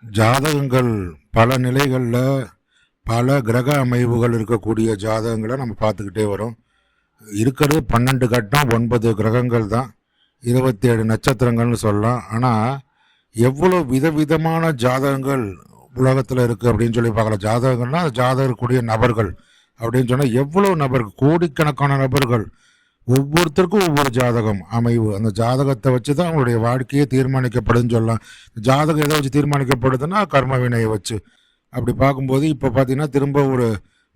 ஜாதகங்கள் பல நிலைகளில் பல கிரக அமைவுகள் இருக்கக்கூடிய ஜாதகங்களை நம்ம பார்த்துக்கிட்டே வரோம். இருக்கிறது 12 கட்டம் 9 கிரகங்கள் தான், 27 நட்சத்திரங்கள்னு சொல்லலாம். ஆனால் எவ்வளோ விதவிதமான ஜாதகங்கள் உலகத்தில் இருக்குது அப்படின்னு சொல்லி பார்க்கலாம். ஜாதகங்கள்னால் ஜாதகக்கூடிய நபர்கள் அப்படின்னு சொன்னால் எவ்வளோ நபர்கள், கோடிக்கணக்கான நபர்கள், ஒவ்வொருத்தருக்கும் ஒவ்வொரு ஜாதகம் அமைவு. அந்த ஜாதகத்தை வச்சு தான் அவங்களுடைய வாழ்க்கையே தீர்மானிக்கப்படுதுன்னு சொல்லலாம். ஜாதகம் எதை வச்சு தீர்மானிக்கப்படுதுன்னா கர்ம வினையை வச்சு. அப்படி பார்க்கும்போது இப்போ பார்த்தீங்கன்னா திரும்ப ஒரு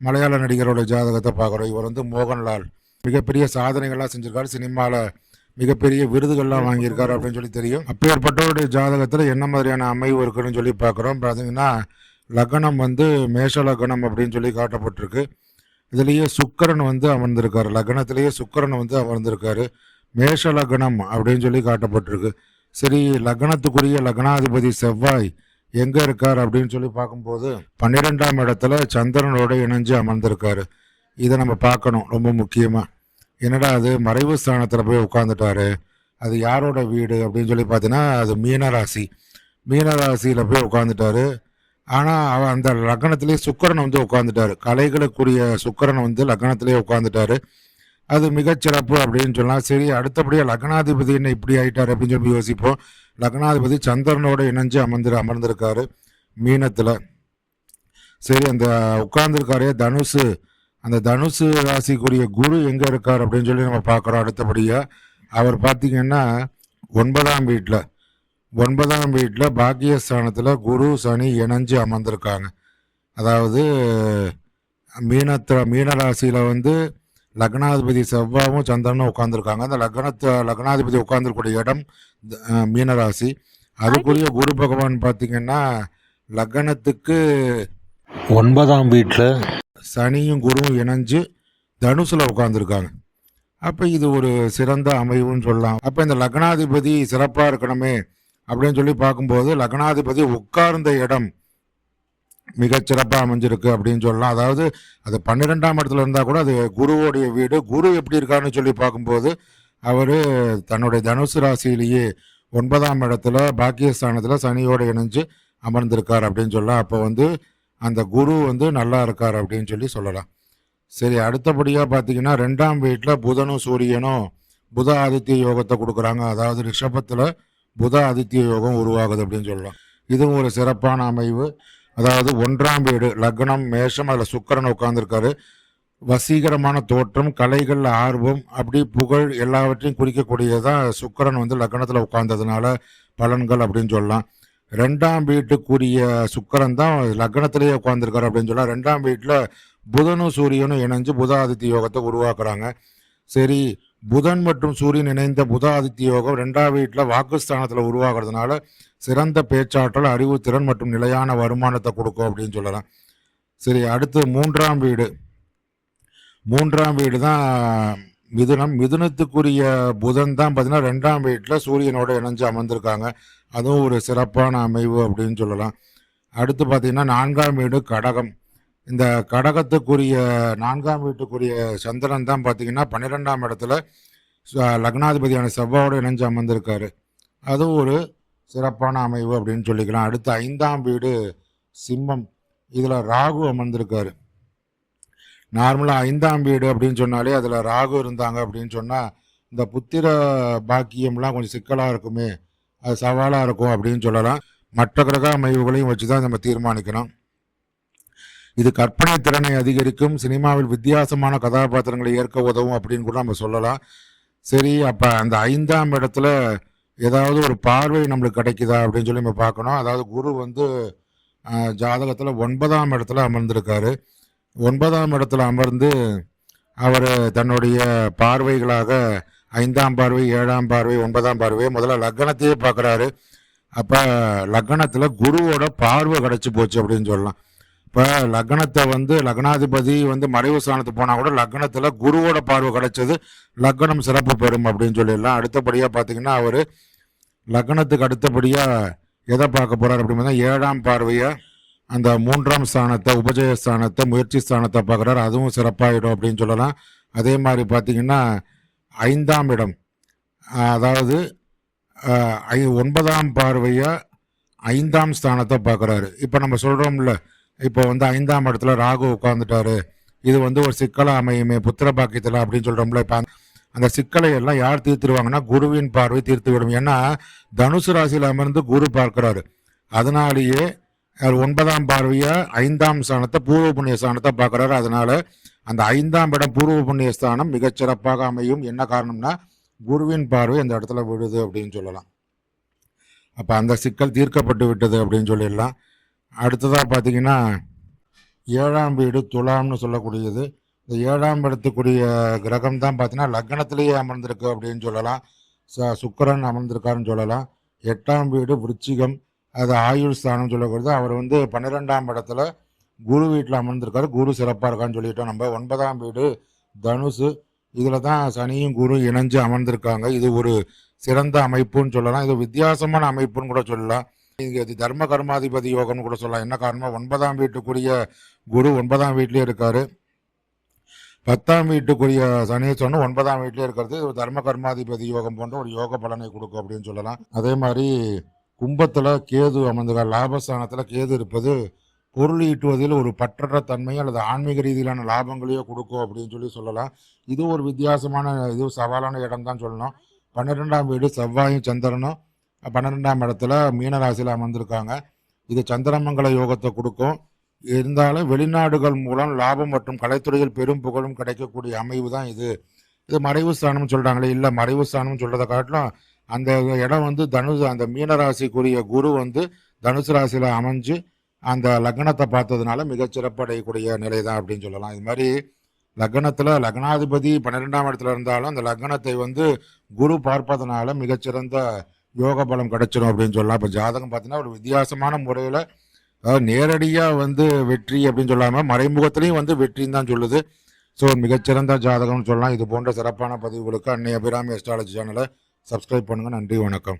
மலையாள நடிகரோட ஜாதகத்தை பார்க்குறோம். இவர் மோகன்லால் மிகப்பெரிய சாதனைகள்லாம் செஞ்சுருக்காரு, சினிமாவில் மிகப்பெரிய விருதுகள்லாம் வாங்கியிருக்காரு அப்படின்னு சொல்லி தெரியும். அப்பேற்பட்டவருடைய ஜாதகத்தில் என்ன மாதிரியான அமைவு இருக்குன்னு சொல்லி பார்க்குறோம். பார்த்தீங்கன்னா லக்னம் மேஷ லக்னம் அப்படின்னு சொல்லி காட்டப்பட்டிருக்கு. இதுலேயே சுக்கரன் அமர்ந்திருக்காரு, லக்னத்திலேயே சுக்கரன் அமர்ந்திருக்காரு. மேஷ லக்னம் அப்படின்னு சொல்லி காட்டப்பட்டிருக்கு. சரி, லக்னத்துக்குரிய லக்னாதிபதி செவ்வாய் எங்கே இருக்கார் அப்படின்னு சொல்லி பார்க்கும்போது 12ஆம் இடத்துல சந்திரனோட இணைஞ்சு அமர்ந்திருக்காரு. இதை நம்ம பார்க்கணும் ரொம்ப முக்கியமாக. என்னடா அது மறைவு ஸ்தானத்தில் போய் உட்காந்துட்டாரு, அது யாரோட வீடு அப்படின்னு சொல்லி பார்த்தீங்கன்னா அது மீனராசி. மீனராசியில் போய் உட்காந்துட்டாரு. ஆனால் அந்த லக்னத்திலேயே சுக்கரன் உட்காந்துட்டாரு. கலைகளுக்குரிய சுக்கரன் லக்னத்திலேயே உட்காந்துட்டாரு. அது மிகச்சிறப்பு அப்படின்னு சொல்லலாம். சரி, அடுத்தபடியாக லக்னாதிபதி என்ன இப்படி ஆகிட்டார் அப்படின்னு சொல்லி யோசிப்போம். லக்னாதிபதி சந்திரனோட இணைஞ்சு அமர்ந்திருக்காரு மீனத்தில். சரி, அந்த உட்கார்ந்துருக்காரே தனுசு, அந்த தனுசு ராசிக்குரிய குரு எங்கே இருக்கார் அப்படின்னு சொல்லி நம்ம பார்க்குறோம். அடுத்தபடியாக அவர் பார்த்திங்கன்னா 9ஆம் வீட்டில் பாக்கியஸ்தானத்தில் குரு சனி இணைஞ்சு அமர்ந்திருக்காங்க. அதாவது மீனராசியில் லக்னாதிபதி செவ்வாயும் சந்திரனும் உட்காந்துருக்காங்க. அந்த லக்னாதிபதி உட்காந்துருக்கூடிய இடம் மீனராசி. அதுக்குரிய குரு பகவான் பார்த்திங்கன்னா லக்னத்துக்கு 9ஆம் வீட்டில் சனியும் குருவும் இணைஞ்சு தனுசில் உட்காந்துருக்காங்க. அப்போ இது ஒரு சிறந்த அமைவுன்னு சொல்லலாம். அப்போ இந்த லக்னாதிபதி சிறப்பாக இருக்கணுமே அப்படின்னு சொல்லி பார்க்கும்போது லக்னாதிபதி உட்கார்ந்த இடம் மிகச்சிறப்பாக அமைஞ்சிருக்கு அப்படின்னு சொல்லலாம். அதாவது அது 12ஆம் இடத்துல இருந்தால் கூட அது குருவோடைய வீடு. குரு எப்படி இருக்காருன்னு சொல்லி பார்க்கும்போது அவர் தன்னுடைய தனுசு ராசியிலேயே 9ஆம் இடத்துல பாக்கியஸ்தானத்தில் சனியோடு இணைஞ்சு அமர்ந்திருக்கார் அப்படின்னு சொல்லலாம். அப்போ அந்த குரு நல்லா இருக்கார் அப்படின்னு சொல்லலாம். சரி, அடுத்தபடியாக பார்த்தீங்கன்னா 2ஆம் வீட்டில் புதனும் சூரியனும் புத ஆதித்ய யோகத்தை கொடுக்குறாங்க. அதாவது ரிஷபத்தில் புத ஆதித்ய யோகம் உருவாகுது அப்படின்னு சொல்லலாம். இதுவும் ஒரு சிறப்பான அமைவு. அதாவது 1ஆம் வீடு லக்னம் மேஷம், அதில் சுக்கிரன் உட்கார்ந்துருக்காரு. வசீகரமான தோற்றம், கலைகள், ஆர்வம், அப்படி புகழ் எல்லாவற்றையும் குறிக்கக்கூடியதான் சுக்கிரன் லக்னத்தில் உட்கார்ந்ததுனால பலன்கள் அப்படின்னு சொல்லலாம். 2ஆம் வீட்டுக்குரிய சுக்கிரன் தான் லக்னத்திலேயே உட்கார்ந்துருக்காரு அப்படின்னு சொல்லலாம். 2ஆம் வீட்டில் புதனும் சூரியனும் இணைஞ்சு புத ஆதித்ய யோகத்தை உருவாக்குறாங்க. சரி, புதன் மற்றும் சூரியன் இணைந்த புத ஆதித்ய யோகம் 2ஆம் வீட்டில் வாக்குஸ்தானத்தில் உருவாகிறதுனால சிறந்த பேச்சாற்றல், அறிவுத்திறன் மற்றும் நிலையான வருமானத்தை கொடுக்கும் அப்படின்னு சொல்லலாம். சரி, அடுத்து 3ஆம் வீடு தான் மிதுனம். மிதுனத்துக்குரிய புதன் தான் பார்த்தீங்கன்னா 2ஆம் வீட்டில் சூரியனோட இணைஞ்சு அமர்ந்திருக்காங்க. அதுவும் ஒரு சிறப்பான அமைவு அப்படின்னு சொல்லலாம். அடுத்து பார்த்தீங்கன்னா 4ஆம் வீடு கடகம். இந்த கடகத்துக்குரிய 4ஆம் வீட்டுக்குரிய சந்திரன் தான் பார்த்தீங்கன்னா 12ஆம் இடத்துல லக்னாதிபதியான செவ்வாயோடு இணைஞ்சு அமர்ந்திருக்காரு. அதுவும் ஒரு சிறப்பான அமைவு அப்படின்னு சொல்லிக்கலாம். அடுத்து 5ஆம் வீடு சிம்மம். இதில் ராகு அமர்ந்திருக்காரு. நார்மலாக 5ஆம் வீடு அப்படின்னு சொன்னாலே அதில் ராகு இருந்தாங்க அப்படின்னு சொன்னால் இந்த புத்திர பாக்கியம்லாம் கொஞ்சம் சிக்கலாக இருக்குமே, அது சவாலாக இருக்கும் அப்படின்னு சொல்லலாம். மற்ற கிரக அமைவுகளையும் வச்சு தான் நம்ம தீர்மானிக்கணும். இது கற்பனை திறனை அதிகரிக்கும், சினிமாவில் வித்தியாசமான கதாபாத்திரங்களை ஏற்க உதவும் அப்படின்னு கூட நம்ம சொல்லலாம். சரி, அப்போ அந்த 5ஆம் இடத்துல ஏதாவது ஒரு பார்வை நம்மளுக்கு கிடைக்குதா அப்படின்னு சொல்லி நம்ம பார்க்கணும். அதாவது குரு ஜாதகத்தில் 9ஆம் இடத்துல அமர்ந்திருக்காரு. 9ஆம் இடத்துல அமர்ந்து அவர் தன்னுடைய பார்வைகளாக 5ஆம் பார்வை, 7ஆம் பார்வை, 9ஆம் பார்வை, முதல்ல லக்னத்தையே பார்க்குறாரு. அப்போ லக்னத்தில் குருவோட பார்வை கிடச்சி போச்சு அப்படின்னு சொல்லலாம். இப்போ லக்னத்தை லக்னாதிபதி மறைவு ஸ்தானத்துக்கு போனால் கூட லக்னத்தில் குருவோட பார்வை கிடைச்சது லக்னம் சிறப்பு பெறும் அப்படின்னு சொல்லிடலாம். அடுத்தபடியாக பார்த்தீங்கன்னா அவர் லக்னத்துக்கு அடுத்தபடியாக எதை பார்க்க போகிறார் அப்படின்னு பார்த்தா 7ஆம் பார்வையை, அந்த 3ஆம் ஸ்தானத்தை, உபஜய ஸ்தானத்தை, முயற்சி ஸ்தானத்தை பார்க்குறாரு. அதுவும் சிறப்பாகிடும் அப்படின்னு சொல்லலாம். அதே மாதிரி பார்த்தீங்கன்னா 5ஆம் இடம், அதாவது 9ஆம் பார்வையை 5ஆம் ஸ்தானத்தை பார்க்குறாரு. இப்போ நம்ம சொல்கிறோம்ல, இப்போ வந்து 5ஆம் இடத்துல ராகு உட்காந்துட்டாரு, இது வந்து ஒரு சிக்கலாக அமையுமே புத்திர பாக்கியத்தில் அப்படின்னு சொல்கிறோம்ல. இப்போ அந்த சிக்கலை எல்லாம் யார் தீர்த்துருவாங்கன்னா குருவின் பார்வை தீர்த்து விடும். ஏன்னா தனுசு ராசியில் அமர்ந்து குரு பார்க்கிறாரு. அதனாலேயே 9ஆம் பார்வையாக 5ஆம் ஸ்தானத்தை பூர்வ புண்ணிய ஸ்தானத்தை பார்க்குறாரு. அதனால அந்த 5ஆம் இடம் பூர்வ புண்ணிய ஸ்தானம் மிகச்சிறப்பாக அமையும். என்ன காரணம்னா குருவின் பார்வை அந்த இடத்துல விடுது அப்படின்னு சொல்லலாம். அப்போ அந்த சிக்கல் தீர்க்கப்பட்டு விட்டது அப்படின்னு சொல்லிடலாம். அடுத்ததாக பார்த்தீங்கன்னா 7ஆம் வீடு துலாம்னு சொல்லக்கூடியது. இந்த 7ஆம் இடத்துக்குரிய கிரகம் தான் பார்த்தீங்கன்னா லக்னத்திலேயே அமர்ந்திருக்கு அப்படின்னு சொல்லலாம். சுக்கிரன் அமர்ந்திருக்காருன்னு சொல்லலாம். 8ஆம் வீடு விருச்சிகம், அது ஆயுள் ஸ்தானம் சொல்லக்கூடியது. அவர் வந்து 12ஆம் இடத்துல குரு வீட்டில் அமர்ந்திருக்காரு. குரு சிறப்பாக இருக்கான்னு சொல்லிட்டோம். நம்ம 9ஆம் வீடு தனுசு, இதில் தான் சனியும் குரு இணைஞ்சு அமர்ந்திருக்காங்க. இது ஒரு சிறந்த அமைப்புன்னு சொல்லலாம். இது வித்தியாசமான அமைப்புன்னு கூட சொல்லலாம். இது தர்ம கர்மாதிபதி யோகம்னு கூட சொல்லலாம். என்ன காரணமா 9ஆம் வீட்டுக்குரிய குரு 9ஆம் வீட்லேயே இருக்காரு. 10ஆம் வீட்டுக்குரிய சனி சொன்ன 9ஆம் வீட்லேயே இருக்கிறது தர்ம கர்மாதிபதி யோகம் போன்ற ஒரு யோக பலனை கொடுக்கும் அப்படின்னு சொல்லலாம். அதே மாதிரி கும்பத்தில் கேது அமர்ந்திருக்கார். லாபஸ்தானத்தில் கேது இருப்பது பொருள் ஈட்டுவதில் ஒரு பற்றற்ற தன்மையோ அல்லது ஆன்மீக ரீதியிலான லாபங்களையோ கொடுக்கும் அப்படின்னு சொல்லலாம். இது ஒரு வித்தியாசமான இது சவாலான இடம் தான் சொல்லணும். 12ஆம் வீடு செவ்வாயும் சந்திரனும் 12ஆம் இடத்துல மீனராசியில் அமர்ந்திருக்காங்க. இது சந்திரமங்கல யோகத்தை கொடுக்கும். இருந்தாலும் வெளிநாடுகள் மூலம் லாபம் மற்றும் கலைத்துறையில் பெரும் புகழும் கிடைக்கக்கூடிய அமைவு தான் இது. இது மறைவு ஸ்தானம்னு சொல்கிறாங்களே, இல்லை மறைவு ஸ்தானம்னு சொல்கிறத காட்டிலும் அந்த இடம் வந்து அந்த மீனராசிக்குரிய குரு வந்து தனுசு ராசியில் அமைஞ்சு அந்த லக்னத்தை பார்த்ததுனால மிகச்சிறப்படையக்கூடிய நிலை தான் அப்படின்னு சொல்லலாம். இது மாதிரி லக்னத்தில் லக்னாதிபதி 12ஆம் இடத்துல இருந்தாலும் அந்த லக்னத்தை வந்து குரு பார்ப்பதனால மிகச்சிறந்த யோக பலம் கிடைச்சிடும் அப்படின்னு சொல்லலாம். இப்போ ஜாதகம் பார்த்தீங்கன்னா ஒரு வித்தியாசமான முறையில், அதாவது நேரடியாக வந்து வெற்றி அப்படின்னு சொல்லாமல் மறைமுகத்திலையும் வந்து வெற்றின்னு தான் சொல்லுது. ஸோ மிகச்சிறந்த ஜாதகம்னு சொல்லலாம். இது போன்ற சிறப்பான பதிவுகளுக்கு அன்னை அபிராமி அஸ்ட்ராலஜி சேனலை சப்ஸ்கிரைப் பண்ணுங்கள். நன்றி, வணக்கம்.